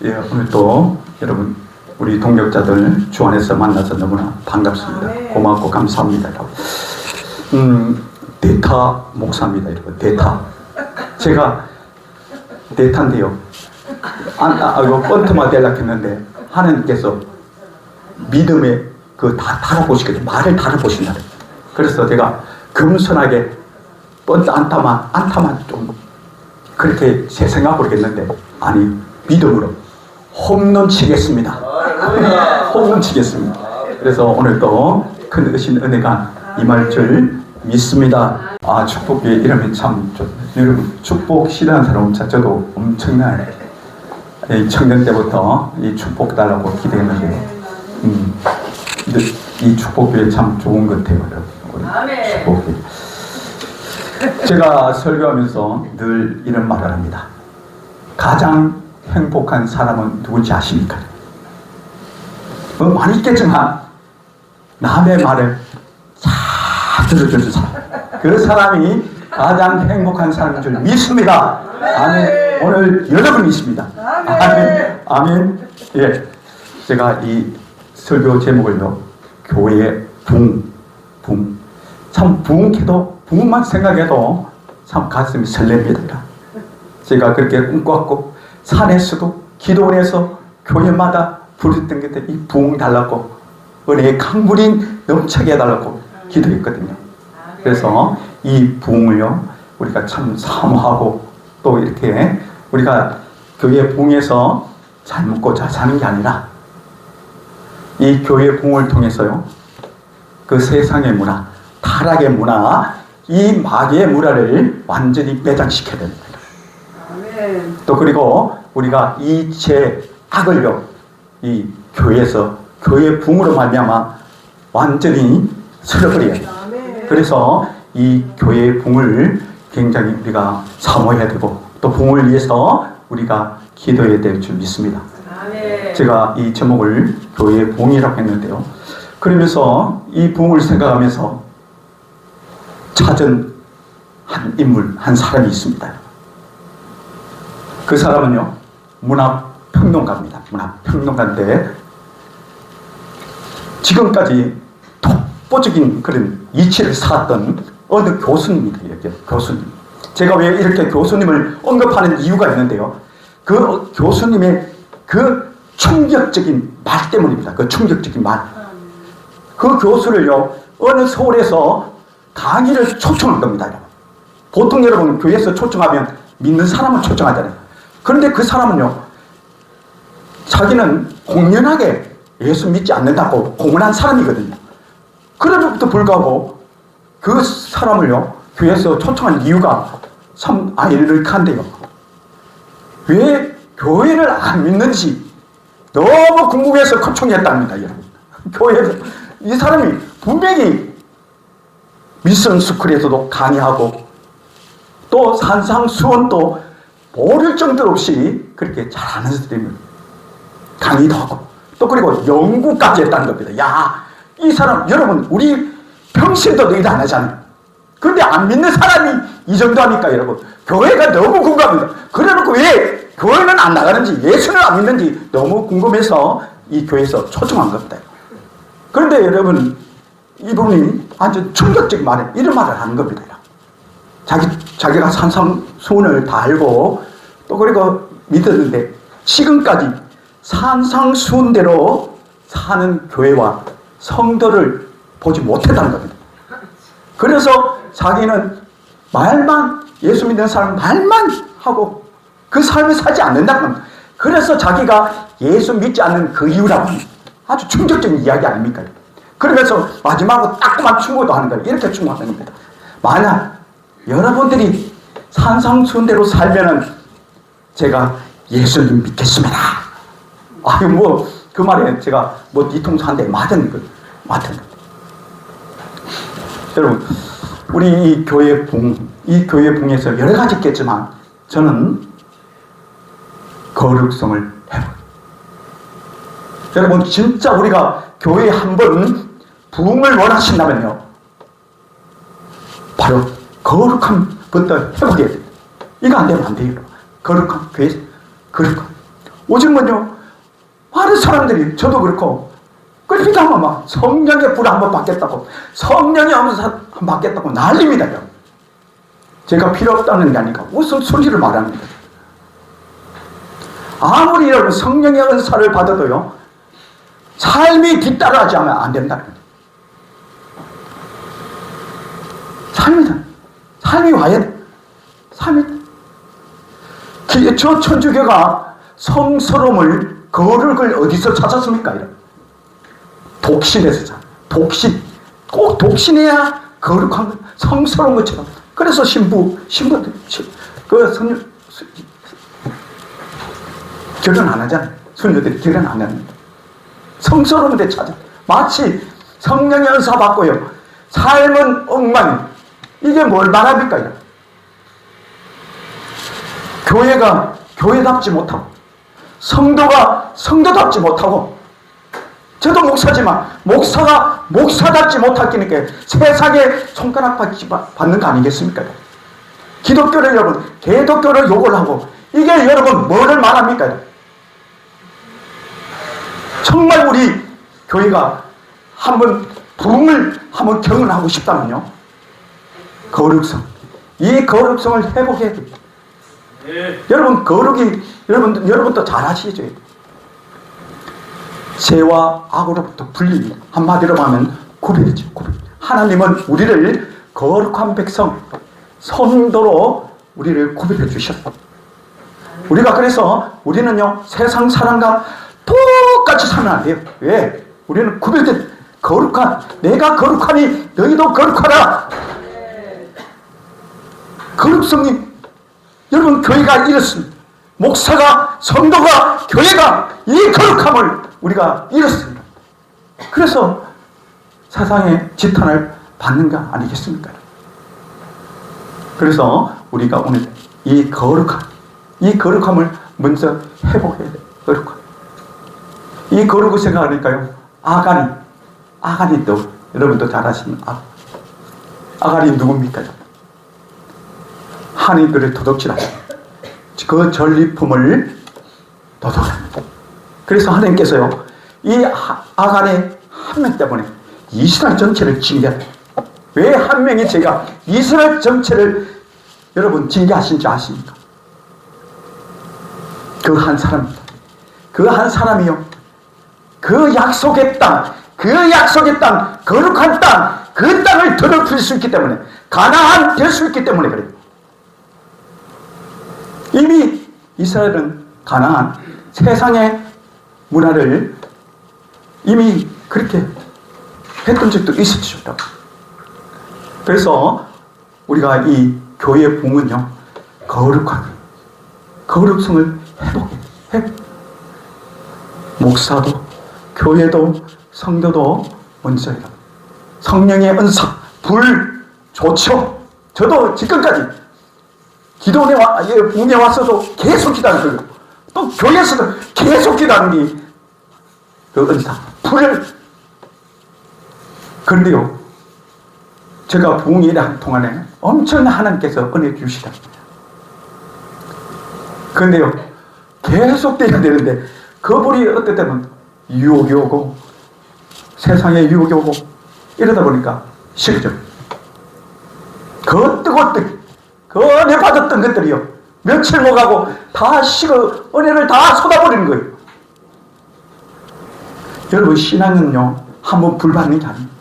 예, 오늘 또 여러분 우리 동역자들 주 안에서 만나서 너무나 반갑습니다. 고맙고 감사합니다. 대타 목사입니다, 여러분. 대타. 제가 대타인데요. 이거 뻔트마 되려고 했는데 하나님께서 믿음에 다 달아보시거든요. 말을 달아보신다. 그래서 제가 겸손하게 뻔트 안타만 좀 그렇게 제 생각으로 했는데 아니 믿음으로 홈런 치겠습니다. 홈런 치겠습니다. 그래서 오늘 또 큰 의신 은혜가 임할 줄 믿습니다. 축복이 이러면 참 여러분 축복 싫어하는 사람은 저도 엄청난 청년 때부터 이 축복 달라고 기대했는데요. 이 축복이 참 좋은 것 같아요. 여러분. 축복이. 제가 설교하면서 늘 이런 말을 합니다. 가장 행복한 사람은 누군지 아십니까? 많이 있겠지만 남의 말을 잘 들어주는 사람, 그 사람이 가장 행복한 사람인 줄 믿습니다. 아멘. 오늘 여러분이십니다. 아멘. 아멘. 예, 제가 이 설교 제목을요, 교회의 붕. 참 붕만 생각해도 참 가슴이 설렙니다. 제가 그렇게 꿈꿔왔고 산에서도 기도원에서 교회마다 부르던 게 이 부흥 달라고 은혜의 강물이 넘치게 해달라고 기도했거든요. 그래서 이 부흥을요 우리가 참 사모하고 또 이렇게 우리가 교회 부흥에서 잘 먹고 잘 사는 게 아니라 이 교회 부흥을 통해서요 그 세상의 문화, 타락의 문화, 이 마귀의 문화를 완전히 매장시켜야 됩니다. 또 그리고 우리가 이 죄악을요 이 교회에서 교회 붕으로 말미암아 완전히 쓸어버려야 돼요. 그래서 이 교회의 붕을 굉장히 우리가 사모해야 되고 또 붕을 위해서 우리가 기도해야 될 줄 믿습니다. 제가 이 제목을 교회의 붕이라고 했는데요. 그러면서 이 붕을 생각하면서 찾은 한 인물, 한 사람이 있습니다. 그 사람은요 문화평론가입니다. 문화평론가인데 지금까지 독보적인 그런 이치를 쌓았던 어느 교수님입니다. 이렇게 교수님. 제가 왜 이렇게 교수님을 언급하는 이유가 있는데요. 그 교수님의 그 충격적인 말 때문입니다. 그 충격적인 말. 그 교수를요 어느 서울에서 강의를 초청한 겁니다. 보통 여러분 교회에서 초청하면 믿는 사람을 초청하잖아요. 그런데 그 사람은요 자기는 공연하게 예수 믿지 않는다고 공언한 사람이거든요. 그럼에도 불구하고 그 사람을요 교회에서 초청한 이유가 참 아이러니한데요. 왜 교회를 안 믿는지 너무 궁금해서 초청했답니다. 여러분. 교회에서 이 사람이 분명히 미션 스쿨에서도 강의하고 또 산상수원도 모를 정도 없이 그렇게 잘하는 사람입니다. 강의도 하고 또 그리고 연구까지 했다는 겁니다. 야, 이 사람 여러분 우리 평신도 너희도 안 하잖아요. 그런데 안 믿는 사람이 이 정도 하니까 여러분 교회가 너무 궁금합니다. 그래놓고 왜 교회는 안 나가는지 예수는 안 믿는지 너무 궁금해서 이 교회에서 초청한 겁니다. 그런데 여러분 이분이 아주 충격적인 말에 이런 말을 하는 겁니다. 자기가 산상수훈을 다 알고 또 그리고 믿었는데 지금까지 산상수훈대로 사는 교회와 성도를 보지 못했다는 겁니다. 그래서 자기는 말만 예수 믿는 사람 말만 하고 그 삶을 살지 않는다는 겁니다. 그래서 자기가 예수 믿지 않는 그 이유라고 합니다. 아주 충격적인 이야기 아닙니까? 그러면서 마지막으로 따끔한 충고도 하는 거예요. 이렇게 충고하는 겁니다. 만약 여러분들이 산상수훈대로 살면은 제가 예수님 믿겠습니다. 그 말에 제가 뒤통수 한 대 맞은 거예요. 여러분, 우리 이 교회 붕에서 여러 가지 있겠지만 저는 거룩성을 해요. 여러분, 진짜 우리가 교회에 한번 부흥을 원하신다면요, 바로 거룩함부터 회복해야 돼요. 이거 안 되면 안 돼요. 거룩함, 교회, 거룩함. 요즘은요, 많은 사람들이, 저도 그렇고, 그러니까 막 성령의 불을 한번 받겠다고, 성령이 한번 받겠다고 난립니다. 제가 필요 없다는 게 아니라 무슨 소리를 말합니다. 아무리 여러분 성령의 은사를 받아도요, 삶이 뒤따라하지 않으면 안 된다는 거예요. 삶이 와야 돼. 저 천주교가 성스러움을, 거룩을 어디서 찾았습니까? 독신에서. 독신. 꼭 독신해야 거룩한 거, 성스러운 것처럼. 그래서 신부들, 결혼 안 하잖아요. 수녀들이 결혼 안 합니다. 성스러운 데 찾아. 마치 성령의 은사 받고요, 삶은 엉망. 이게 뭘 말합니까? 교회가 교회답지 못하고, 성도가 성도답지 못하고, 저도 목사지만 목사가 목사답지 못하니까 세상에 손가락 받는 거 아니겠습니까? 기독교를 여러분, 개독교를 욕을 하고, 이게 여러분 뭐를 말합니까? 정말 우리 교회가 한번 부흥을 한번 경험하고 싶다면요, 거룩성, 이 거룩성을 회복해야 됩니다. 네. 여러분 거룩이, 여러분도 잘 아시죠? 죄와 악으로부터 분리, 한마디로 하면 구별이죠. 구별. 하나님은 우리를 거룩한 백성, 성도로 우리를 구별해 주셨어요. 우리가 그래서 우리는요, 세상 사람과 똑같이 살면 안 돼요. 왜? 우리는 구별된 거룩한, 내가 거룩하니 너희도 거룩하라. 거룩성이, 여러분 교회가 이렇습니다. 목사가, 성도가, 교회가 이 거룩함을 우리가 잃었습니다. 그래서 세상의 지탄을 받는 거 아니겠습니까? 그래서 우리가 오늘 이 거룩함을 먼저 회복해야 돼요. 거룩함. 이 거룩을 생각하니까요, 아간이 또 여러분도 잘 아시는 아간이 누굽니까? 하나님들을 도둑질하죠. 그 전리품을 도둑합니다. 그래서 하나님께서요, 이 아간의 한 명 때문에 이스라엘 전체를 징계합니다. 왜 한 명이 제가 이스라엘 전체를 여러분 징계하신 줄 아십니까? 그 한 사람입니다. 그 한 사람이요, 그 약속의 땅, 거룩한 땅, 그 땅을 더럽힐 수 있기 때문에, 가나안 될 수 있기 때문에 그래요. 이미 이스라엘은 가나안, 세상의 문화를 이미 그렇게 했던 적도 있었죠. 그래서 우리가 이 교회의 부흥은요, 거룩성을 회복해. 목사도, 교회도, 성도도 먼저 성령의 은사, 불 좋죠. 저도 지금까지 기도원에 부흥에 왔어도 계속 기도하는 거예요. 또 교회에서도 계속 기도하는 게 그 은사, 불을. 그런데요, 제가 부흥 일하는 동안에 엄청 하나님께서 은혜 주시다. 그런데요, 계속 돼야 되는데 그 불이 어떨 때는 유혹이 오고, 세상에 유혹이 오고, 이러다 보니까 식죠. 그 뜨겁게 그 은혜 받았던 것들이요, 며칠 못 가고 다 식어, 은혜를 다 쏟아버리는 거예요. 여러분, 신앙은요, 한번 불 받는 게 아닙니다.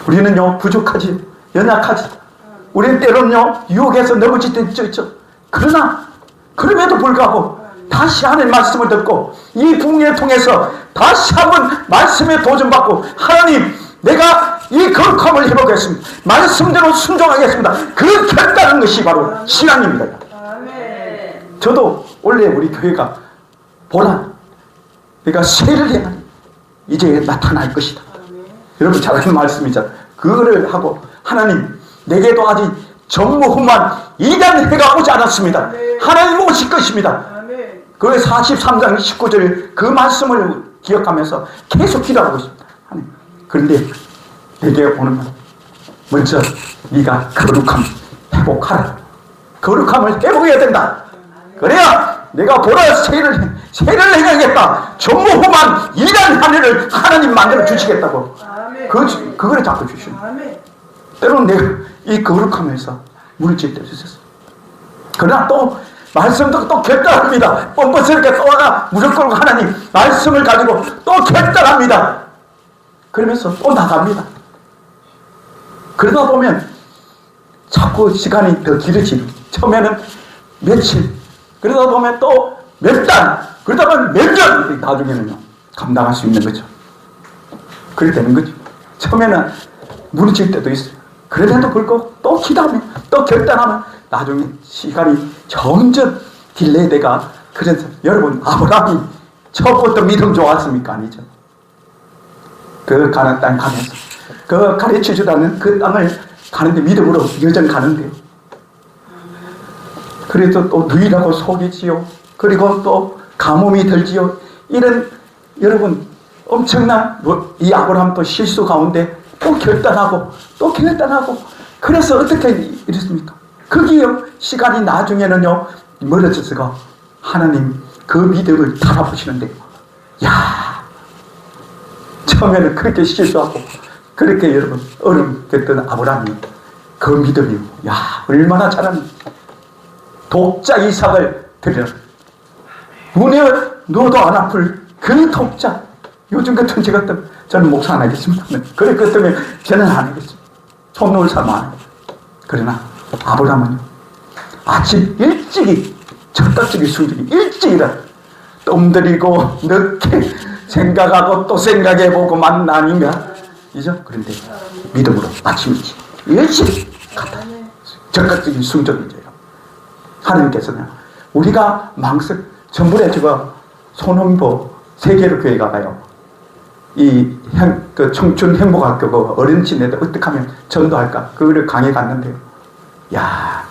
우리는요, 부족하지, 연약하지. 우리는 때로는요, 유혹에서 넘어질 때 있죠. 그러나, 그럼에도 불구하고 다시 하나님의 말씀을 듣고 이 부흥을 통해서 다시 한번 말씀에 도전받고, 하나님, 내가 이 거룩함을 회복했습니다. 말씀대로 순종하겠습니다. 그 결단하는 것이 바로 신앙입니다. 저도 원래 우리 교회가 보라, 내가 세를 향한 이제 나타날 것이다. 여러분 잘 아는 말씀이잖아요. 그거를 하고, 하나님, 내게도 아직 전무후무한 이단 해가 오지 않았습니다. 하나님 오실 것입니다. 그 43장 19절 그 말씀을 기억하면서 계속 기도하고 있습니다. 하나님, 그런데 내게 오는 날 먼저 네가 거룩함 회복하라. 거룩함을 회복해야 된다. 그래야 내가 보라 새를 행하겠다. 전무후무한 일한 한 해를 하나님 만들어 주시겠다고. 그거를 자꾸 주시는. 때로는 내가 이 거룩하면서 무너질 때도 있었어. 그러나 또 말씀도 또 결단합니다. 뻔뻔스럽게 또 와가 무릎 꿇고 하나님 말씀을 가지고 또 결단합니다. 그러면서 또 나갑니다. 그러다 보면 자꾸 시간이 더 길어지고 처음에는 며칠, 그러다 보면 또 몇 달, 그러다 보면 몇 년, 나중에는요 감당할 수 있는 거죠. 그렇게 되는 거죠. 처음에는 무너질 때도 있어요. 그런데도 불구하고 또 기도하면 또 결단하면 나중에 시간이 점점 딜레이돼가. 그래서 여러분, 아브라함이 첫부터 믿음 좋았습니까? 아니죠. 그 가나안 땅 가면서 그 가르쳐주라는 그 땅을 가는데 믿음으로 여정 가는데요. 그래도 또 누이라고 속이지요. 그리고 또 가뭄이 들지요. 이런 여러분 엄청난 이 아브라함 또 실수 가운데 또 결단하고 또 결단하고. 그래서 어떻게 이랬습니까? 거기요 시간이 나중에는요 멀어져서가 하나님 그 믿음을 달아보시는데요. 야, 처음에는 그렇게 실수하고 그렇게 여러분 어렵겠던 아브라함이 그 믿음이요, 야 얼마나 잘하는. 독자 이삭을 드려 문에 누워도 안 아플 그 독자. 요즘 같은 제 같으면 저는 목사 안 하겠습니다. 그래 그렇다면 저는 안 하겠습니다. 손 놓을 사람 안 해요. 그러나 아브라함은요 아침 일찍이 적극적인 순종이 일찍이라 뜸들이고 늦게 생각하고 또 생각해보고 만나 아닌가 이죠. 그런데 믿음으로 아침 일찍 갔다. 적극적인 순종이죠. 하나님께서는 우리가 전번에 제가 손흥보 세계로 교회 가가요 그 청춘 행복학교 그 어린이집인데 어떻게 하면 전도할까 그거를 강의 갔는데요. 야,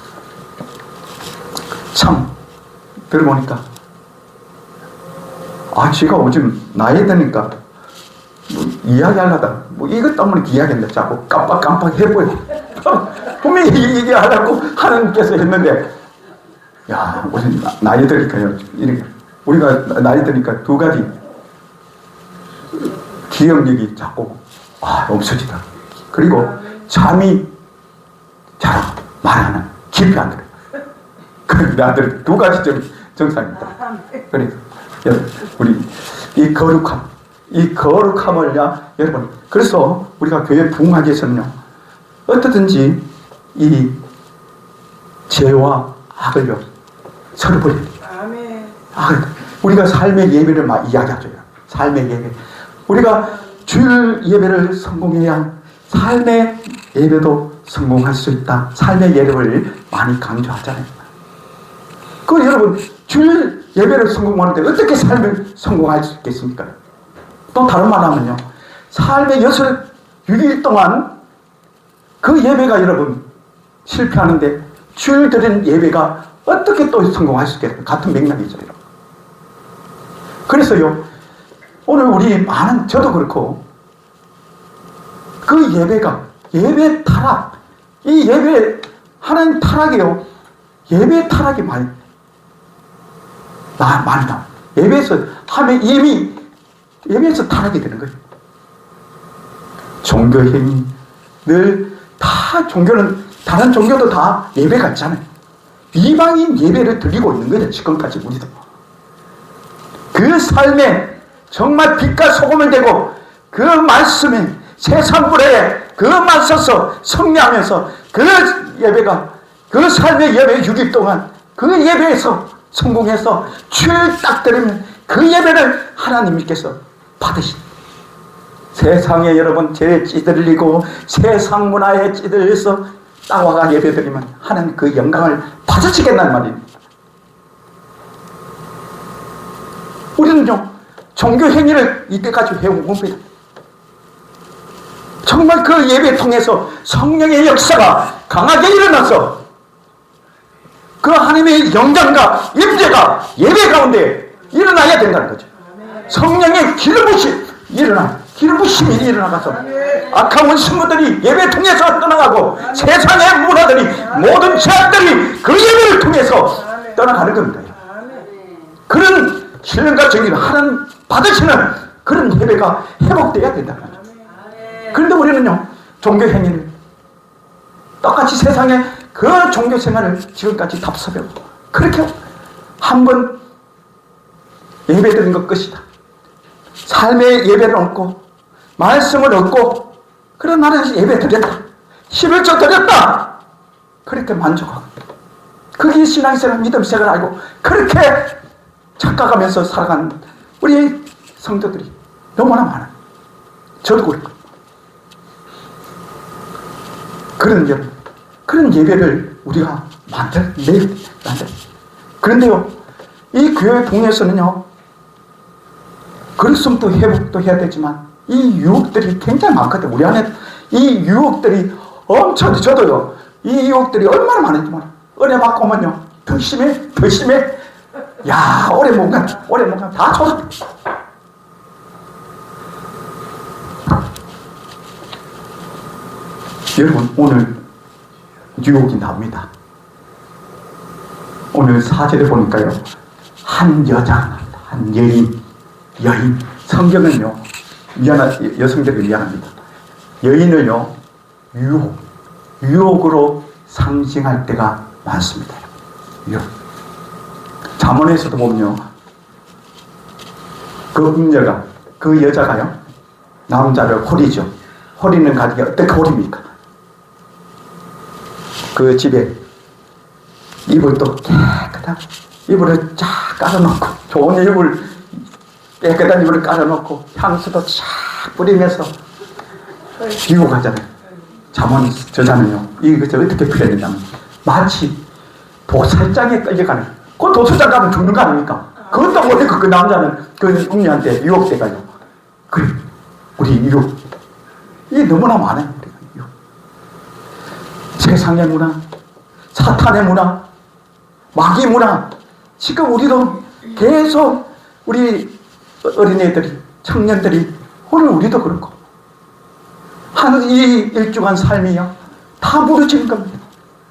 참 들어보니까 제가 요즘 나이 드니까 뭐 이야기하려다 뭐 이것 때문에 이야기했는데 자꾸 깜빡 해보여. 분명히 얘기하려고 하나님께서 했는데, 야, 우리 나이 드니까요 이렇게 우리가 나이 드니까 두 가지 기억력이 자꾸 없어지다. 그리고 잠이 잘 말하는 깊이 안 들어요. 그 나들 두 가지 정상입니다. 그래서 우리 이 거룩함을 여러분, 그래서 우리가 교회 부흥하기 위해서는요 어떻든지 이 죄와 악을요 서로 버려야 돼요. 우리가 삶의 예배를 막 이야기하죠. 삶의 예배. 우리가 주일 예배를 성공해야 삶의 예배도 성공할 수 있다. 삶의 예배를 많이 강조하잖아요. 그 여러분 주일 예배를 성공하는데 어떻게 삶을 성공할 수 있겠습니까? 또 다른 말 하면요, 삶의 6일 동안 그 예배가 여러분 실패하는데 주일 드린 예배가 어떻게 또 성공할 수 있겠어요? 같은 맥락이죠. 여러분. 그래서요 오늘 우리 많은, 저도 그렇고 그 예배 타락, 이 예배 하나님 타락이요, 예배 타락이 많이 나와. 예배에서 하면 이미 예배에서 타락이 되는 거예요. 종교 행위 늘 다, 종교는 다른 종교도 다 예배가 있잖아요. 이방인 예배를 드리고 있는 거예요. 지금까지 우리도 그 삶에 정말 빛과 소금을 되고 그 말씀에 세상 불에 그 맞서서 승리하면서 그 예배가, 그 삶의 예배 6일 동안 그 예배에서 성공해서 주일 딱 드리면 그 예배를 하나님께서 받으신, 세상에 여러분 죄에 찌들리고 세상 문화에 찌들려서 따와가 예배 드리면 하나님 그 영광을 받으시겠다는 말입니다. 우리는요 종교 행위를 이때까지 해온 겁니다. 정말 그 예배 통해서 성령의 역사가 강하게 일어나서 그 하나님의 영광과 임재가 예배 가운데 일어나야 된다는 거죠. 성령의 기름 부심이 일어나가서 악한 원수들이 예배 통해서 떠나가고 세상의 문화들이 모든 죄악들이 그 예배를 통해서 떠나가는 겁니다. 그런 신령과 정의를 하나님 받으시는 그런 예배가 회복돼야 된다는 거죠. 그런데 우리는요, 종교 행위를 똑같이 세상에 그 종교 생활을 지금까지 답습하고 그렇게 한번 예배 드린 것 끝이다. 삶의 예배를 얻고 말씀을 얻고 그런 나라에서 예배 드렸다. 11조 드렸다. 그렇게 만족하고 그게 신앙생활 믿음생활을 알고 그렇게 착각하면서 살아가는 우리 성도들이 너무나 많아요. 저도 그렇고. 그런 예배를 우리가 매일 만들. 그런데요, 이 교회 동네에서는요, 그리스도도 회복도 해야 되지만, 이 유혹들이 굉장히 많거든요. 우리 안에 이 유혹들이 엄청, 저도요, 이 유혹들이 얼마나 많은지 몰라요. 은혜 받고 오면요, 더 심해. 야, 오래 못 가, 다 쏟아. 여러분, 오늘 유혹이 나옵니다. 오늘 사절에 보니까요, 한 여자, 한 여인, 성경은요, 여성들이 미안합니다. 여인을요, 유혹으로 상징할 때가 많습니다. 유혹. 잠언에서도 보면요, 그 여자가요, 남자를 호리죠. 호리는 가지가 어떻게 호립니까? 그 집에 이불도 깨끗하고 이불을 쫙 깔아놓고 좋은 이불 깨끗한 이불을 깔아놓고 향수도 쫙 뿌리면서 유혹하잖아요. 잠언 저자는요, 이것을 어떻게 표현했냐면 마치 도살장에 끌려가는, 그 도살장 가면 죽는 거 아닙니까? 그것도 모르고 그 남자는 그 음녀한테 유혹돼가요. 그래, 우리 유혹 이게 너무나 많아요. 세상의 문화, 사탄의 문화, 마귀 문화. 지금 우리도 계속 우리 어린애들이, 청년들이, 오늘 우리도 그렇고 한 이 일주간 삶이요, 다 무너지는 겁니다.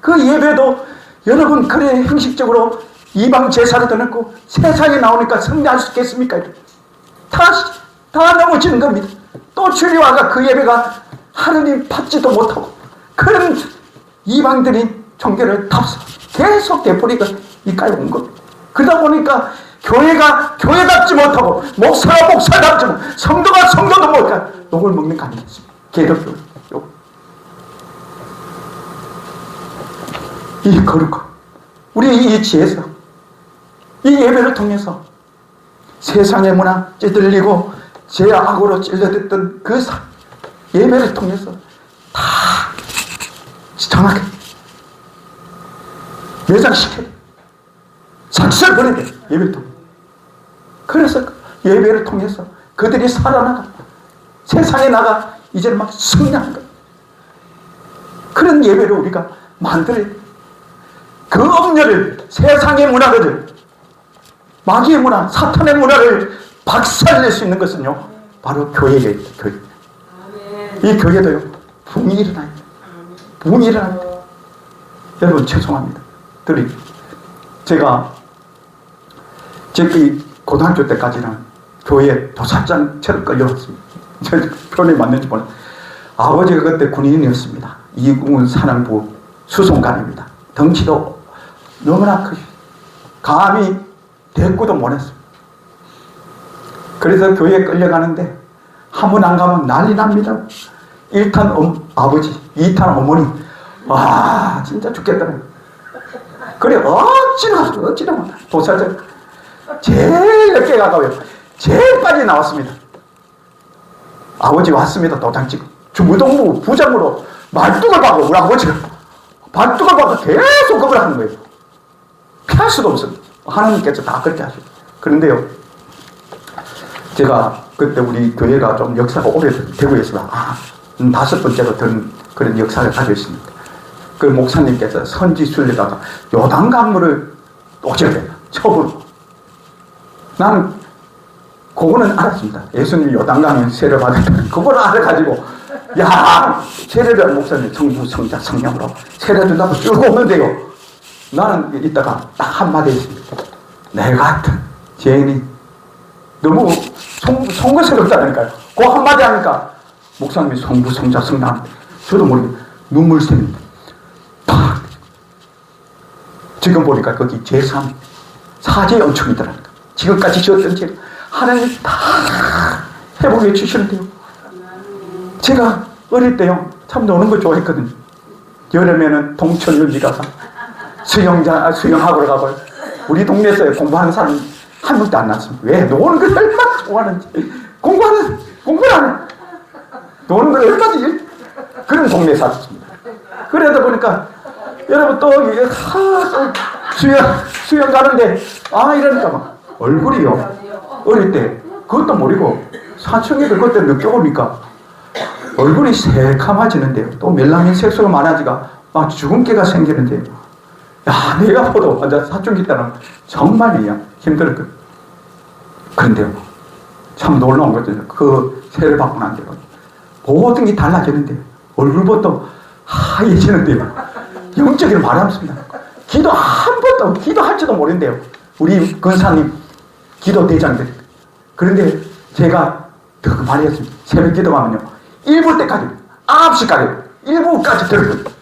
그 예배도 여러분 그래 형식적으로 이방 제사를 드렸고 세상에 나오니까 성례할 수 있겠습니까? 다 넘어지는 겁니다. 또 주일에 와가 그 예배가 하느님 받지도 못하고 그런 이방들이 종교를 답사 계속 되풀이가 이까지 온 겁니다. 그러다 보니까 교회가 교회답지 못하고 목사가 목사답지 못하고 성도가 성도도 못하고 욕을 먹는 거 아니겠습니까? 개덕교 욕. 이 거룩한 우리 이 지혜서 이 예배를 통해서 세상의 문화 찌들리고 죄악으로 찔러댔던 그 예배를 통해서 다 정확하게 매장시켜야 돼. 삭설 버려야 돼. 예배를 통해. 그래서 예배를 통해서 그들이 살아나가 세상에 나가 이제는 막 승리하는 거야. 그런 예배를 우리가 만들어야 돼. 그 엄녀를, 세상의 문화를, 마귀의 문화, 사탄의 문화를 박살낼 수 있는 것은요, 바로 교회예요. 교회. 이 교회도요, 붕이 일어나요. 붕이 일어나요. 여러분 죄송합니다. 제가 고등학교 때까지는 교회에 도살장처럼 끌려왔습니다. 표현이 맞는지 몰라요. 아버지가 그때 군인이었습니다. 이군 사령부 수송관입니다. 덩치도 너무나 크시. 감히 대꾸도 못했습니다. 그래서 교회에 끌려가는데 한 번 안 가면 난리 납니다. 1탄 아버지, 2탄 어머니. 와, 진짜 죽겠더라고요. 그래, 어찌나 도살장 제일 늦게 가가요. 제일 빨리 나왔습니다. 아버지 왔습니다. 도장 찍고 중무동부 부장으로 말뚝을 박고 우리 아버지가 말뚝을 박고 계속 그걸 하는 거예요. 피할 수도 없습니다. 하나님께서 다 그렇게 하시고. 그런데요, 제가 그때 우리 교회가 좀 역사가 오래되고 있습니다. 5번째로 든 그런 역사를 가지고 있습니다. 그 목사님께서 선지순례다가 요단강물을 오셔야 돼요. 처음으로. 나는 그거는 알았습니다. 예수님이 요단강에 세례 받았다는 그걸 알아가지고, 야, 세례를 목사님 성부, 성자, 성령으로 세례 준다고 쭉 오는데요. 나는 이따가 딱 한마디 했습니다. 내 같은 제인이 너무 송구스럽다니까요. 그 한마디 하니까 목사님이 성부성자 성남, 저도 모르게 눈물샘이 팍. 지금 보니까 거기 제3 사제 연축이더라니까. 지금까지 지었던 죄 하나님 다 회복해 주시는데요. 제가 어릴 때요 참 노는 거 좋아했거든요. 여름에는 동천유지 가서 수영하러 가고, 우리 동네에서 공부하는 사람 한 명도 안 났습니다. 왜? 노는 걸 얼마나 좋아하는지. 공부를 안 해. 노는 걸 얼마나 그런 동네에 살았습니다. 그러다 보니까 여러분 또 수영 가는데 이러니까 막 얼굴이요 어릴 때 그것도 모르고 사춘기들 그때 느껴보니까 얼굴이 새카마지는데요. 또 멜라닌 색소가 많아지가 막 주근깨가 생기는데요. 야, 내가 보도 완전 사춘기 때는 정말이야 힘들었거든. 그런데요 참 놀라운 거죠. 그 세를 받고 난 뒤로 모든 게 달라지는데요. 얼굴부터 하얘지는데요. 영적인 말이 없습니다. 기도 한 번도 기도할지도 모르는데요. 우리 근사님 기도 대장들. 그런데 제가 그 말이었습니다. 새벽 기도하면요 1부 때까지 9시까지 1부까지 들었거든요.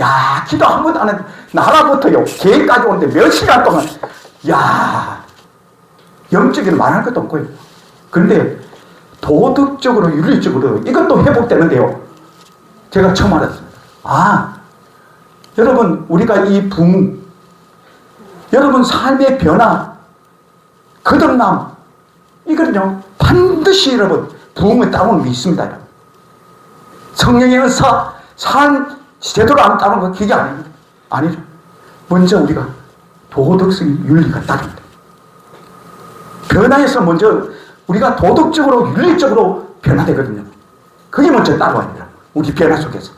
야, 기도 한 번도 안 했는데 나라부터요 계획까지 오는데 몇 시간 동안 영적인 말할 것도 없고요. 그런데 도덕적으로 윤리적으로 이것도 회복되는데요. 제가 처음 알았습니다. 여러분 우리가 이 부흥, 여러분 삶의 변화, 거듭남, 이거는요 반드시 여러분 부흥을 따르는 게 있습니다. 여러분. 성령의 은사 삶 제대로 안 따르는 거 그게 아닙니다. 아니죠. 먼저 우리가 도덕성의 윤리가 따릅니다. 변화에서 먼저 우리가 도덕적으로 윤리적으로 변화되거든요. 그게 먼저 따라와야 돼요. 우리 변화 속에서.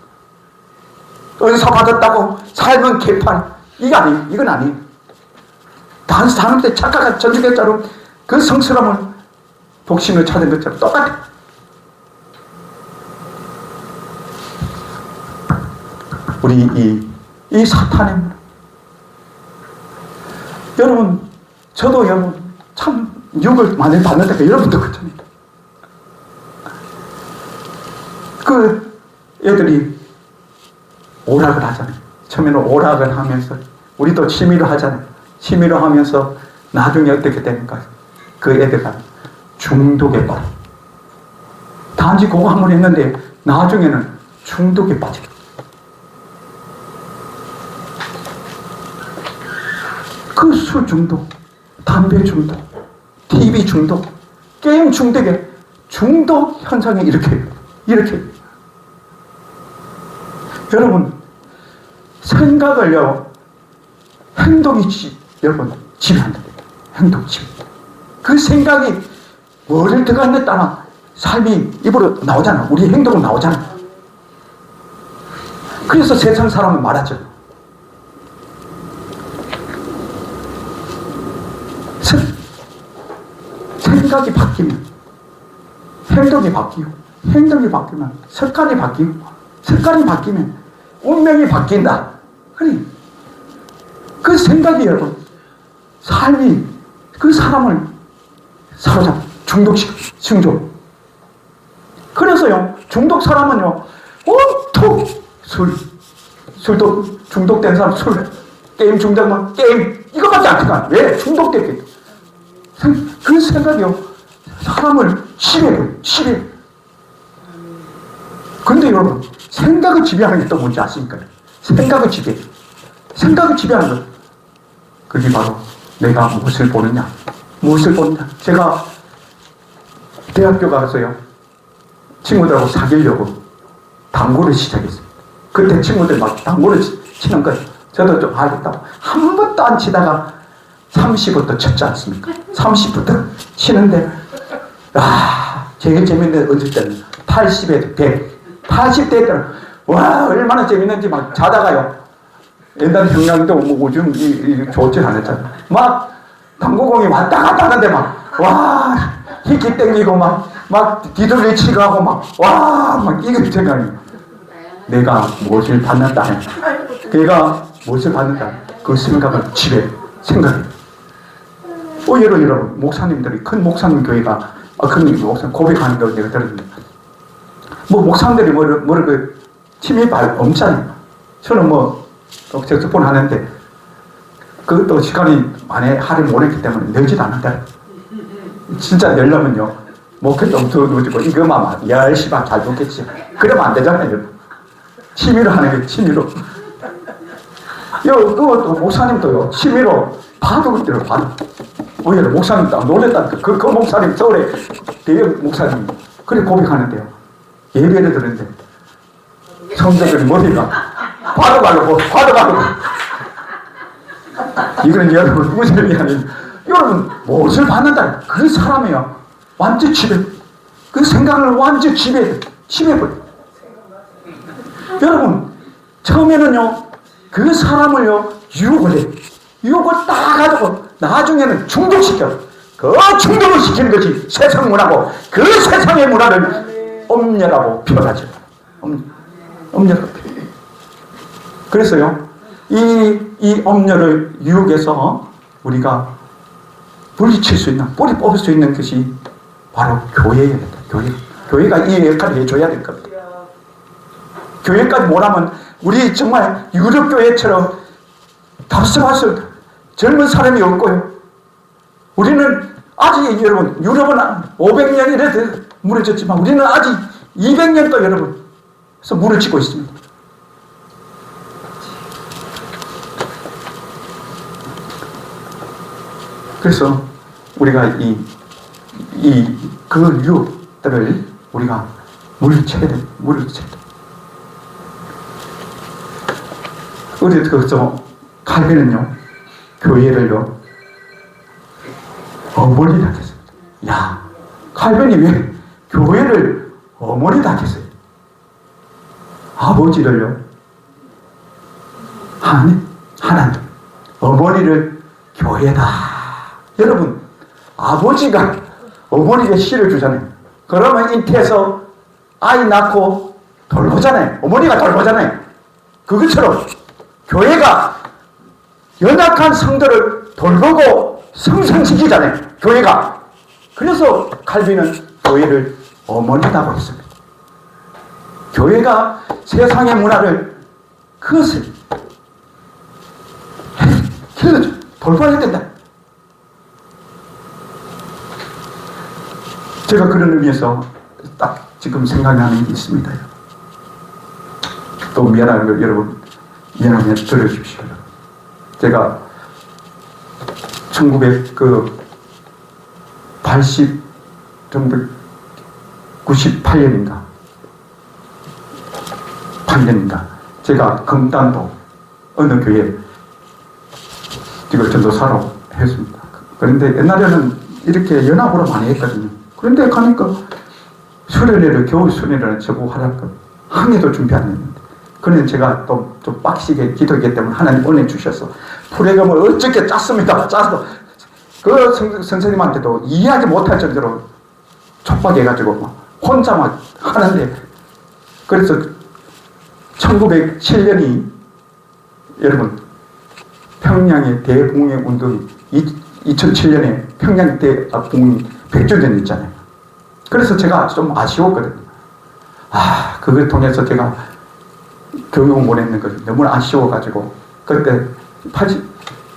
은사 받았다고 삶은 개판, 이건 아니에요. 다른 사람들 착각한 전주교처럼 그 성스러움을 독신을 찾은 것처럼 똑같아요. 우리 이 사탄의 문화. 여러분, 저도 여러분 참 욕을 많이 받는다니까 여러분도 그렇습니다. 그 애들이 오락을 하잖아요. 처음에는 오락을 하면서 우리도 취미로 하잖아요. 취미로 하면서 나중에 어떻게 되는가? 그 애들가 중독에 빠져. 단지 그거 한 번 했는데 나중에는 중독에 빠지게. 그 술 중독, 담배 중독, TV 중독, 게임 중독에 중독 현상이 이렇게. 여러분, 생각을요, 행동이 여러분, 지배한다. 행동 지배. 그 생각이 뭐를 들어갔느냐에 따라 삶이 입으로 나오잖아. 우리 행동은 나오잖아. 그래서 세상 사람은 말하죠. 생각이 바뀌면 행동이 바뀌고, 행동이 바뀌면 습관이 바뀌고, 습관이 바뀌면 운명이 바뀐다. 아니, 그 생각이 여러분, 삶이 그 사람을 사로잡, 중독. 그래서요, 중독 사람은요, 온통 술도 중독된 사람 술, 게임 중독만 게임, 이거밖에 안 생각. 왜? 중독됐겠죠. 그 생각이요, 사람을 지배해요. 근데 여러분, 생각을 지배하는 게 또 뭔지 아십니까? 생각을 지배하는 것. 그게 바로 내가 무엇을 보느냐. 제가 대학교 가서요, 친구들하고 사귀려고 당구를 시작했어요. 그때 친구들 막 당구를 치는 거예요. 저도 좀 알겠다고. 한 번도 안 치다가 30부터 쳤지 않습니까? 30부터 치는데, 제일 재밌는 게 언제 때는 80에서 100. 80대 때는, 얼마나 재밌는지 막 자다가요. 옛날 형량도 뭐 요즘 좋지 않았잖아. 막 당구공이 왔다 갔다 하는데 희귀 땡기고 막 뒤돌리 치고 하고 막 이게 생각이. 내가 무엇을 받는다. 내가 무엇을 받는다. 그 생각을 생각해. 의외로 여러분, 목사님들이, 큰 목사님 교회가, 큰 목사님 고백하는 걸 내가 들었는데, 뭐, 목사님들이 뭐를 침입 없잖아요. 저는 뭐, 색소폰 하는데, 그것도 시간이 많이 할인 못했기 때문에 늘질 않는다. 진짜 늘려면요, 목회도 없어지고, 이거만 열심히 잘 듣겠지. 그러면 안 되잖아요, 여러분. 취미로 하는 게 취미로. 그것도 목사님도요, 취미로 바둑을 때려, 바둑. 오히려 목사님 딱 놀랬다니까. 그 목사님, 서울에 대형 목사님, 그래 고백하는데요. 예배를 드는데, 성도들이 머리가 바둑하려고. 이건 여러분, 무슨 아닌, 여러분, 무엇을 받는다? 그 사람이요, 완전 그 생각을 완전 지배해버려. 여러분, 처음에는요, 그 사람을요, 유혹을 딱 가지고, 나중에는 중독시켜. 그 중독을 시키는 것이 세상 문화고, 그 세상의 문화를 엄녀라고 표현하죠. 엄녀라고 표현. 그래서요, 이 엄녀를 유혹해서 우리가 물리칠 수 있는, 뿌리 뽑을 수 있는 것이 바로 교회예요. 교회가 이 역할을 해줘야 될 겁니다. 교회까지 못하면 우리 정말 유럽 교회처럼 답답할 젊은 사람이 없고요. 우리는 아직 여러분, 유럽은 500년이 이래도 무너졌지만 우리는 아직 200년도 여러분 그래서 무너지고 있습니다. 그래서 우리가 그 유혹들을 우리가 물리쳐야 돼. 우리 칼빈은요, 교회를요, 어머니라 했습니다. 야, 칼빈이 왜 교회를 어머니라 했어요? 아버지를요, 하나님, 어머니를 교회다. 여러분, 아버지가 어머니에게 씨를 주잖아요. 그러면 잉태해서 아이 낳고 돌보잖아요. 어머니가 돌보잖아요. 그것처럼 교회가 연약한 성도를 돌보고 성장시키잖아요. 교회가. 그래서 칼빈은 교회를 어머니라고 했습니다. 교회가 세상의 문화를 그것을 돌봐야 된다. 제가 그런 의미에서 딱 지금 생각나는 게 있습니다. 또 미안한 걸 여러분, 미안하면 들어주십시오. 제가 1998년인가 8년인가 제가 금단도 어느 교회에 이걸 전도사로 했습니다. 그런데 옛날에는 이렇게 연합으로 많이 했거든요. 그런데 가니까 수련회를, 겨울 수련회를 저보고 하라고 한 해도 준비 안 했는데, 그런데 제가 또 좀 빡시게 기도했기 때문에 하나님 은혜 주셔서 프로그램을 어떻게 짰습니다. 짜서 그 선생님한테도 이해하지 못할 정도로 촉박해가지고 막 혼자 막 하는데, 그래서 1907년이 여러분 평양의 대붕괴 운동이 2007년에 평양 대붕괴 100주년 있잖아요. 그래서 제가 좀 아쉬웠거든요. 그걸 통해서 제가 교육을 보냈는 것이 너무 아쉬워가지고, 그때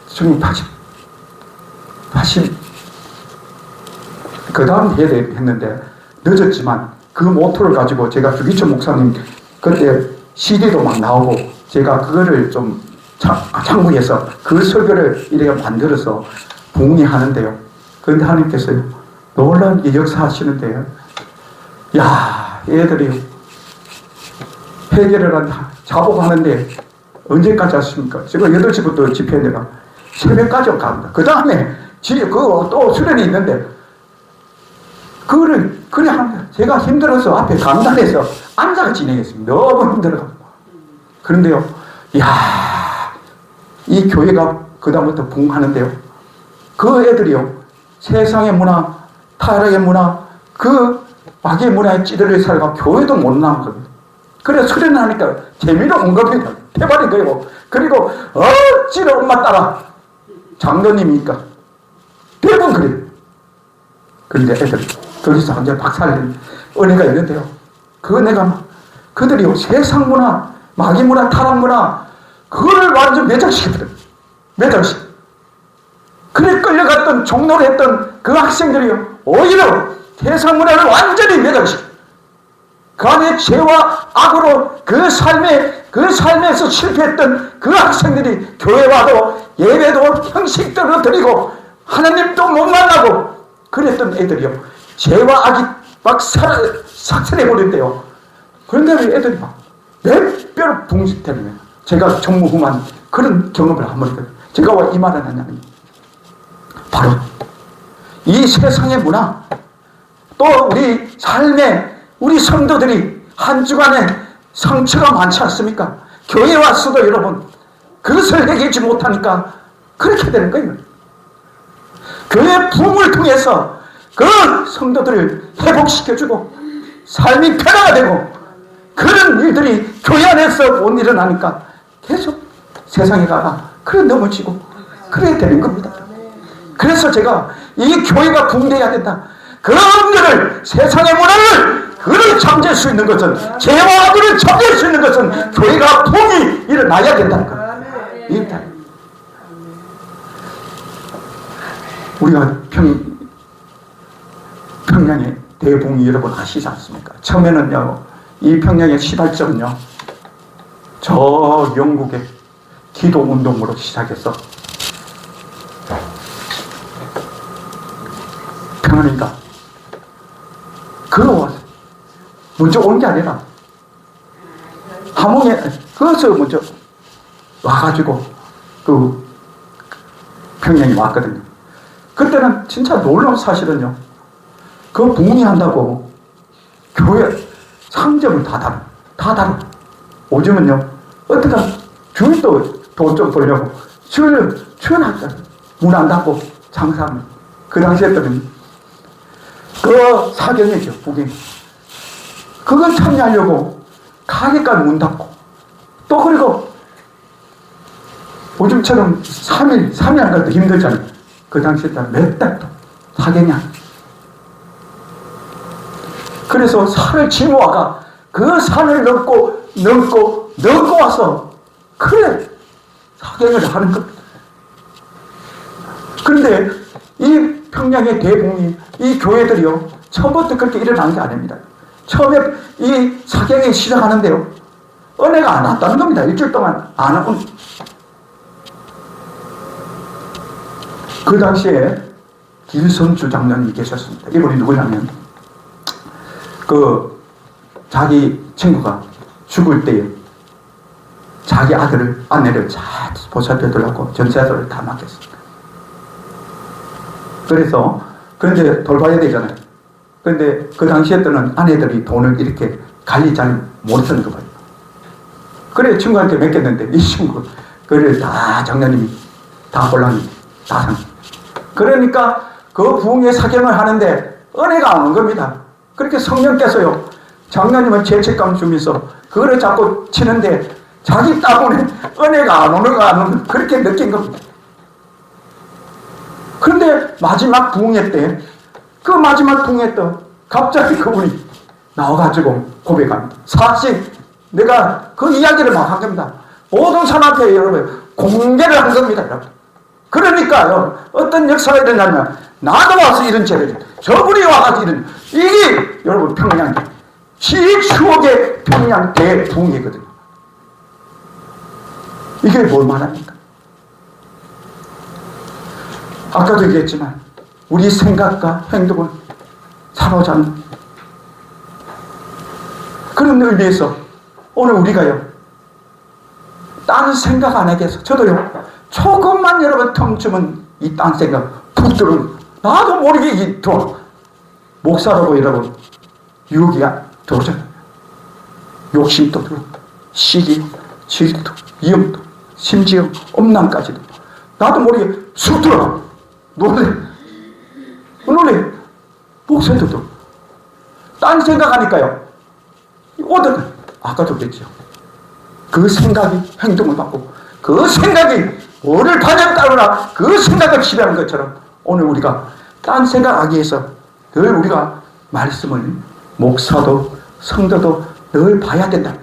1980, 그 다음 해야 했는데 늦었지만 그 모토를 가지고 제가 주기철 목사님 그때 CD도 막 나오고 제가 그거를 좀 참고해서 그 설교를 이렇게 만들어서 봉리하는데요. 그런데 하나님께서요, 놀라운 역사하시는데요. 야, 애들이 회개를 한다, 자복하는데 언제까지 하십니까? 제가 8시부터 집회 내가 새벽까지 갑니다. 그 다음에 또 수련이 있는데 그거를 그래 합니다. 제가 힘들어서 앞에 강단에서 앉아서 진행했습니다. 너무 힘들어가지고. 그런데요, 이 교회가 그 다음부터 붕하는데요, 그 애들이요, 세상의 문화, 타락의 문화, 그 마귀의 문화에 찌들려 살아가 교회도 못 나온 겁니다. 그래서 수련을 하니까 재미로 온 겁니다. 해버린 거예요. 그리고 어찌나 엄마 따라 장로님이니까 대부분 그래요. 그런데 애들 둘이서 완전 박살낸 은혜가 있는데요. 그 은혜가 그들이 세상 문화, 마귀 문화, 타락 문화, 그걸 완전 매장시키거든. 매장시켜. 그래 끌려갔던 종로를 했던 그 학생들이요, 오히려 세상 문화를 완전히 매장시켜. 그 안에 죄와 악으로 그 삶에서 실패했던 그 학생들이 교회 와도 예배도 형식대로 드리고 하나님도 못 만나고 그랬던 애들이요, 죄와 악이 막 삭살해버린대요. 그런데 애들이 막 몇 배로 붕괴되는 거예요. 제가 전무후무한 그런 경험을 한번 했거든요. 제가 왜 이 말을 하냐면, 바로 이 세상의 문화, 또 우리 삶에 우리 성도들이 한 주간에 상처가 많지 않습니까? 교회 왔어도 여러분 그것을 해결하지 못하니까 그렇게 되는 거예요. 교회 부흥을 통해서 그 성도들을 회복시켜주고 삶이 변화가 되고 그런 일들이 교회 안에서 못 일어나니까 계속 세상에 가가 그래 넘어지고 그래 되는 겁니다. 그래서 제가 이 교회가 붕괴해야 된다. 그런 일을, 세상의 문화를 그를 잠재울 수 있는 것은, 죄와 악을 잠재울 수 있는 것은 교회가 부흥이 일어나야 된다는 거예요. 우리가 평양의 대부흥이 여러분 아시지 않습니까? 처음에는요, 이 평양의 시발점은요, 저 영국의 기도 운동으로 시작해서 평안이가 걸어와서 먼저 온 게 아니라 함흥에 거기서 먼저 와가지고 그 평양이 왔거든요. 그때는 진짜 놀라운 사실은요, 그 부흥이 한다고 교회 상점을 다 다르. 요즘은요, 어떻게 주일도 돈 좀 벌려고 주일 출연하잖아. 문 안 닫고 장사하면. 그 당시에 때는 그 사경이죠, 부경. 그걸 참여하려고 가게까지 문 닫고, 또 그리고 요즘처럼 3일 안 가도 힘들잖아요. 그 당시에 때는 몇 달도 사경이야. 그래서 산을 짊어와가 그 산을 넘고 와서 그래 사경을 하는 겁니다. 그런데 이 평양의 대부흥이, 이 교회들이요, 처음부터 그렇게 일어난 게 아닙니다. 처음에 이 사경이 시작하는데요, 은혜가 안 왔다는 겁니다. 일주일 동안 안 온. 그 당시에 길선주 장로님이 계셨습니다. 이분이 누구냐면, 자기 친구가 죽을 때에 자기 아내를 잘 보살펴주려고 전세아들을 다 맡겼습니다. 그런데 돌봐야 되잖아요. 그런데 그 당시에 때는 아내들이 돈을 이렇게 관리 잘 못하는 거 봐요. 그래, 친구한테 맡겼는데, 이 친구, 그를 다 장로님이 다 혼란이 다 상. 그러니까 그 부흥의 사경을 하는데 은혜가 안 온 겁니다. 그렇게 성령께서요, 장로님은 죄책감 주면서 그거를 자꾸 치는데 자기 때문에 은혜가 안 오는 그렇게 느낀 겁니다. 그런데 마지막 부흥회 때, 그 마지막 부흥회 때 갑자기 그분이 나와가지고 고백합니다. 사실 내가 그 이야기를 막 한 겁니다. 모든 사람한테 여러분 공개를 한 겁니다, 여러분. 그러니까요, 어떤 역사가 일어나면 나도 와서 이런 죄를, 저분이 와가지고 이런, 이게 여러분 평양 추억의 평양 대부흥이거든요. 이게 뭘 말합니까? 아까도 얘기했지만 우리 생각과 행동을 사로잡는 그런 의미에서 오늘 우리가요, 다른 생각 안 하게 해서, 저도요, 조금만 여러분 틈 주면 이 딴 생각 푹 들어오는, 나도 모르게 들어와. 목사라고 여러분 유혹이 들어오잖아요. 욕심도 들어오고, 시기, 질투, 위험도, 심지어 엄난까지도 나도 모르게 쑥 들어가. 놀래. 목소리도 들어. 딴 생각하니까요, 아까도 그랬죠. 그 생각이 행동을 바꾸고, 그 생각이 뭐를 반영 따르나 그 생각을 지배하는 것처럼 오늘 우리가 딴 생각하기 위해서 늘 우리가 말씀을 목사도 성도도 늘 봐야 된다.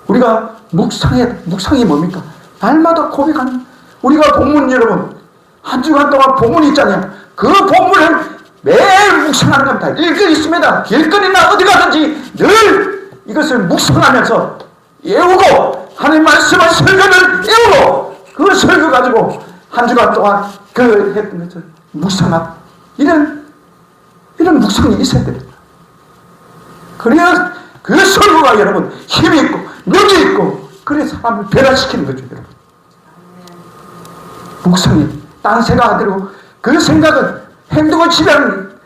우리가 묵상이 뭡니까? 날마다 고백하는, 우리가 본문 여러분 한 주간 동안 본문이 있잖아요. 그 본문을 매일 묵상하는 겁니다. 읽을 있습니다. 길거리나 어디 가든지 늘 이것을 묵상하면서 외우고, 하나님 말씀을 설교를 외우고, 그 설교 가지고 한 주간 동안 그 했던 것을 묵상하고, 이런 묵상이 있어야 됩니다. 그래야 그 설교가 여러분 힘이 있고 능이 있고, 그래 사람을 변화시키는 거죠, 여러분. 묵상이 딴 생각 안 들고, 그 생각은 행동을 지배하는,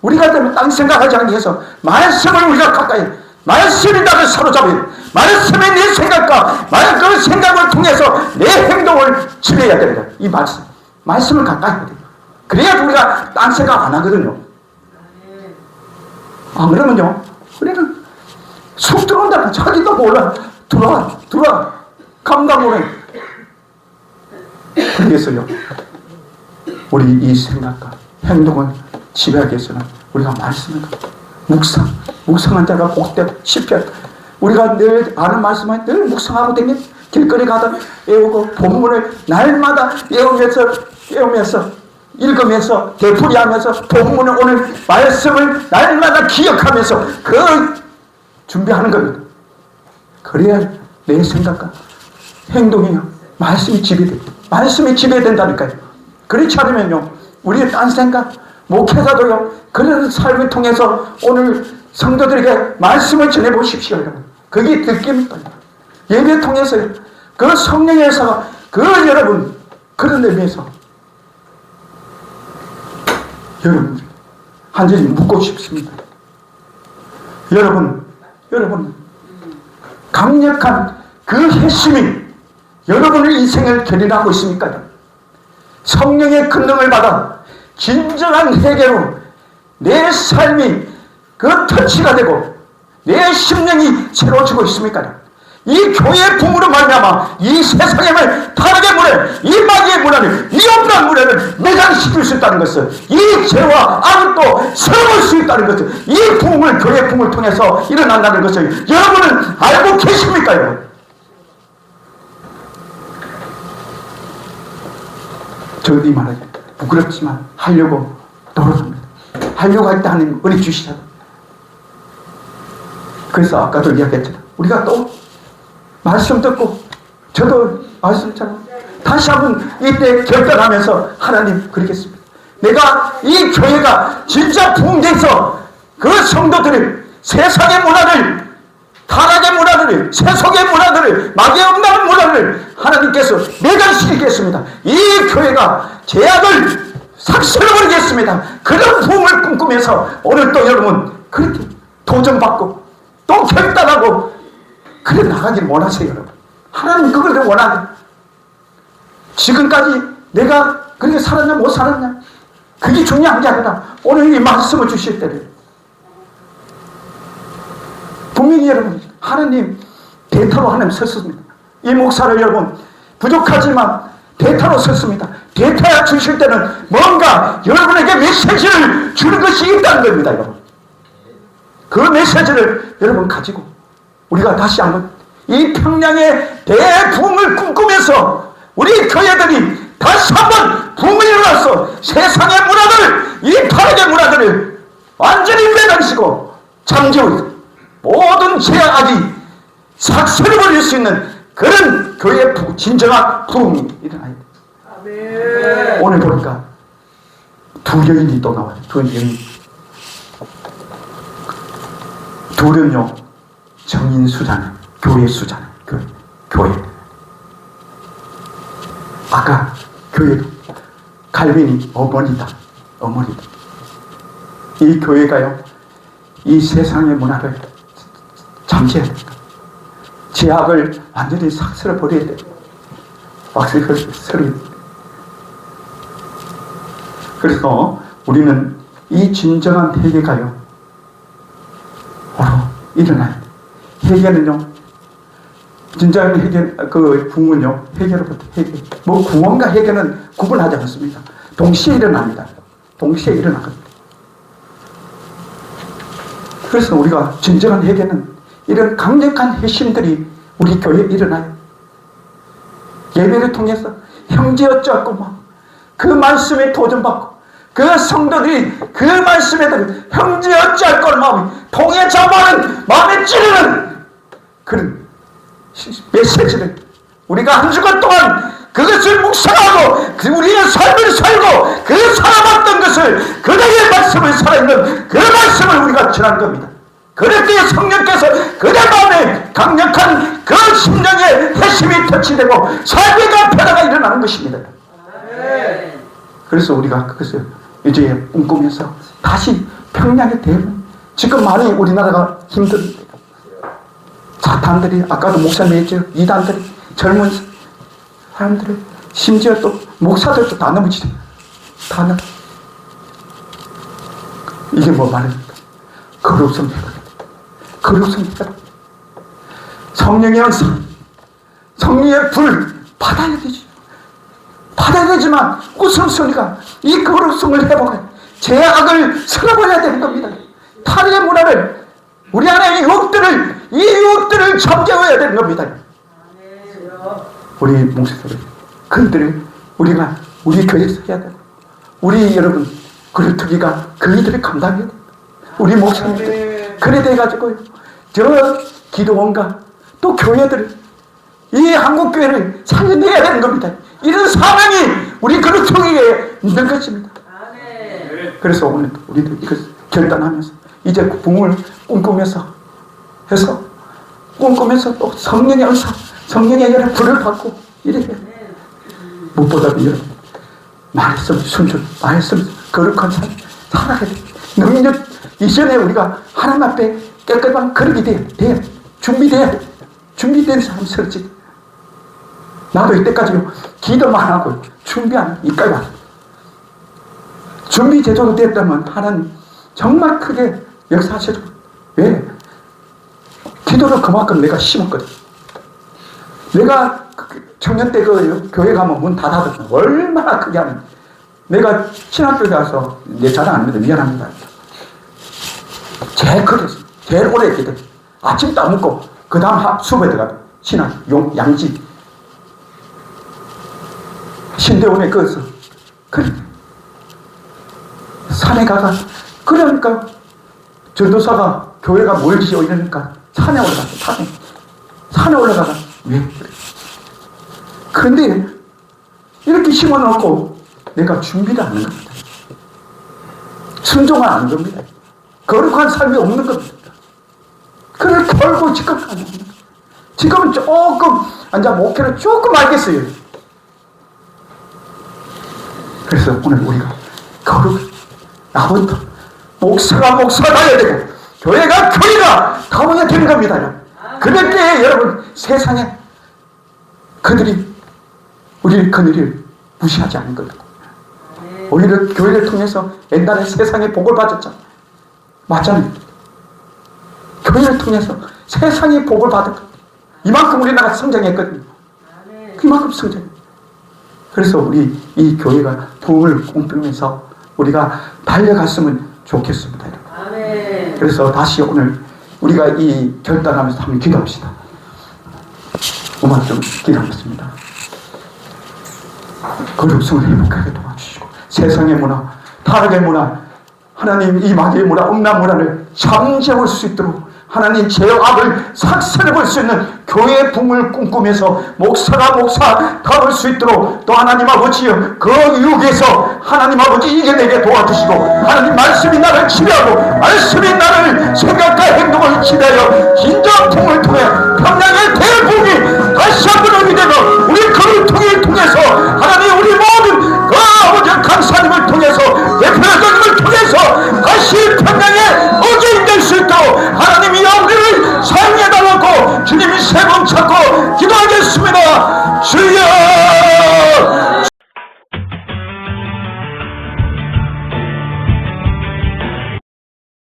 우리가 되면 딴 생각하지 않기 위해서 말씀을 우리가 가까이, 말씀이 나를 사로잡아요. 말씀이 내 생각과 그 생각을 통해서 내 행동을 지배해야 됩니다. 이 말씀을 가까이 해야 돼요. 그래야 우리가 딴 생각 안 하거든요. 안 그러면요, 우리는 쑥 들어온다. 자기도 몰라. 들어와. 감각 모르는. 그래서요, 우리 이 생각과 행동을 지배하기 위해서는 우리가 말씀을 묵상한 자가 복되고 시편, 우리가 늘 아는 말씀을 늘 묵상하고 다니는, 길거리 가다 외우고 본문을 날마다 외우면서 읽으면서 되풀이하면서 본문을, 오늘 말씀을 날마다 기억하면서 그 준비하는 겁니다. 그래야 내 생각과 행동이요, 말씀이 지배됩니다. 말씀이 지배된다니까요. 그렇지 않으면요, 우리의 딴 생각, 목회자도요, 그런 삶을 통해서 오늘 성도들에게 말씀을 전해보십시오, 여러분. 그게 듣기입니다. 예배 통해서요, 그 성령의 역사가, 그 여러분, 그런 의미에서 여러분 한 가지 묻고 싶습니다. 여러분 강력한 그 핵심이 여러분의 인생을 견인하고 있습니까? 성령의 권능을 받아 진정한 회개로 내 삶이 그 터치가 되고 내 심령이 새로워지고 있습니까? 이 교회의 부모로 말미암아 이 세상의 타락의 문에, 이 마귀의 문화를, 이 엄란 문화를 매장시킬 수 있다는 것을, 이 죄와 악도 세워볼 수 있다는 것을, 이 부흥을, 교회의 부흥을 통해서 일어난다는 것을 여러분은 알고 계십니까, 여러분? 저도 이 말을 부끄럽지만 하려고 노력합니다. 하려고 할 때 하나님 은혜 주시잖아요. 그래서 아까도 이야기했잖아요. 우리가 또 말씀 듣고, 저도 말씀처럼 다시 한번 이때 결단하면서 하나님 그러겠습니다. 내가 이 교회가 진짜 부흥돼서 그 성도들을, 세상의 문화를, 타락의 문화들을, 세속의 문화들을, 마귀의 없는 문화를 하나님께서 매장시키겠습니다. 이 교회가 제약을 삭스려버리겠습니다. 그런 부흥을 꿈꾸면서 오늘 또 여러분 그렇게 도전받고 또 결단하고 그래 나가길 원하세요, 여러분. 하나님 그걸 원하네. 지금까지 내가 그렇게 살았냐 못 살았냐 그게 중요한 게 아니라 오늘 이 말씀을 주실 때는 분명히 여러분 하나님 대타로 하나님 섰습니다. 이 목사를 여러분 부족하지만 대타로 섰습니다. 대타 주실 때는 뭔가 여러분에게 메시지를 주는 것이 있다는 겁니다, 여러분. 그 메시지를 여러분 가지고 우리가 다시 한번 이 평양의 대부흥을 꿈꾸면서 우리 교회들이 다시 한번 부흥을 일어나서 세상의 문화들, 이 타락의 문화들을 완전히 매장시고 잠재우고 모든 죄악이 삭스려버릴 수 있는 그런 교회의 진정한 부흥이 일어나야 돼. 오늘 보니까 두 여인이 또 나와요. 두 여인. 둘은요 정인 수잖아요. 교회 수잖아요. 교회. 아까 교회도 갈빈이 어머니다. 이 교회가요 이 세상의 문화를 잠재해야 됩니다. 제약을 완전히 삭스려 버려야 돼요. 그래서 우리는 이 진정한 회개가요 바로 일어나야 돼요. 회개는요 진정한 회개, 그 부흥은요 회개로부터 회개, 뭐 구원과 회개는 구분하지 않습니다. 동시에 일어납니다. 동시에 일어나거든요. 그래서 우리가 진정한 회개는 이런 강력한 핵심들이 우리 교회에 일어나요. 예배를 통해서 형제 어쩌고 그 말씀에 도전받고 그 성도들이 그 말씀에 형제 어찌할 걸 마음이 통해 잡아는 마음에 찌르는 그런 메시지를 우리가 한 주간 동안 그것을 묵상하고 우리의 삶을 살고 그 살아왔던 것을 그대의 말씀을 살아있는 그 말씀을 우리가 전한 겁니다. 그랬기에 성령께서 그대 마음에 강력한 그 심령의 핵심이 터치되고 삶의 변화가 일어나는 것입니다. 그래서 우리가 그것을 이제 꿈꾸면서 다시 평양에 되면 지금 많이 우리나라가 힘듭니다. 사탄들이 아까도 목사님 했죠. 이단들이 젊은 사람들을 심지어 또 목사들도 다 넘어지죠. 다 넘어. 이게 뭐 말입니까? 거룩성 회복. 거룩성 회복. 성령의 은사, 성령의 불 받아야 되죠. 받아야 되지만 우선순위가 이 거룩성을 회복해 죄악을 쓸어버려야 되는 겁니다. 탈의 문화를 우리 안에 이 유혹들을 잠재워야 되는 겁니다. 우리 목사들 그들을 우리가 우리 교회에서 해야 되고 우리 여러분 그루터기가 그이들을 감당해야 됩니다. 우리 목사님들 그래 돼가지고 저 기도원과 또 교회들을 이 한국교회를 살려내야 되는 겁니다. 이런 사명이 우리 그루터기에 있는 것입니다. 그래서 오늘 우리도 이것을 결단하면서 이제 붕을 꿈꾸면서 해서 꿈꾸면서 또 성령의 은사 성령의 여러 불을 받고 이래야 무엇보다도 여러분 말씀 순종 말씀 거룩한 삶 살아야 돼. 능력 이전에 우리가 하나님 앞에 깨끗한 거룩이 돼야 준비돼야 돼. 준비된 사람 설지. 나도 이때까지 기도만 하고 준비 안 하고 이까지 왔어. 준비 제대로 됐다면 하나님 정말 크게 역사하셔줘. 왜? 기도를 그만큼 내가 심었거든. 내가 청년 때 그 교회 가면 문 닫아뒀어. 얼마나 크게 하는. 내가 신학교 가서 내 자랑 아닙니다. 미안합니다. 제일 크겠어. 제일 오래 했거든. 아침도 안 먹고 그 다음 수업에 들어가. 신학 양지 신대원에 거기서 그래. 산에 가가 그러니까 전도사가 교회가 멀지요 이러니까 산에 올라갔어. 산에 올라가가 왜 그래? 그런데 이렇게 심어놓고 내가 준비를 안 하는 겁니다. 순종을 안 하는 겁니다. 거룩한 삶이 없는 겁니다. 그걸 결국 지금 하는 겁니다. 지금은 조금 앉아 목회를 조금 알겠어요. 그래서 오늘 우리가 거룩 나부터 목사가 다해야 되고 교회가 다워야 되는 겁니다. 그럴 때 여러분 세상에 그들이 그들을 무시하지 않는 겁니다. 오히려 교회를 통해서 옛날에 세상에 복을 받았잖아요. 맞잖아요. 교회를 통해서 세상에 복을 받은 겁니다. 이만큼 우리나라가 성장했거든요. 그만큼 성장. 그래서 우리 이 교회가 부흥을 꿈꾸면서 우리가 달려갔으면 좋겠습니다. 여러분. 그래서 다시 오늘 우리가 이 결단하면서 한번 기도합시다. 음악 좀 기도하겠습니다. 거룩성을 회복하게 도와주시고 세상의 문화, 타락의 문화, 하나님 이 마귀의 문화, 음란 문화를 잠재울 수 있도록 하나님 죄악을 삭선해 볼 수 있는 교회의 붕을 꿈꾸면서 목사가 다울 수 있도록 또 하나님 아버지여 그 유혹에서 하나님 아버지 이겨내게 도와주시고 하나님 말씀이 나를 치료하고 말씀이 나를 생각과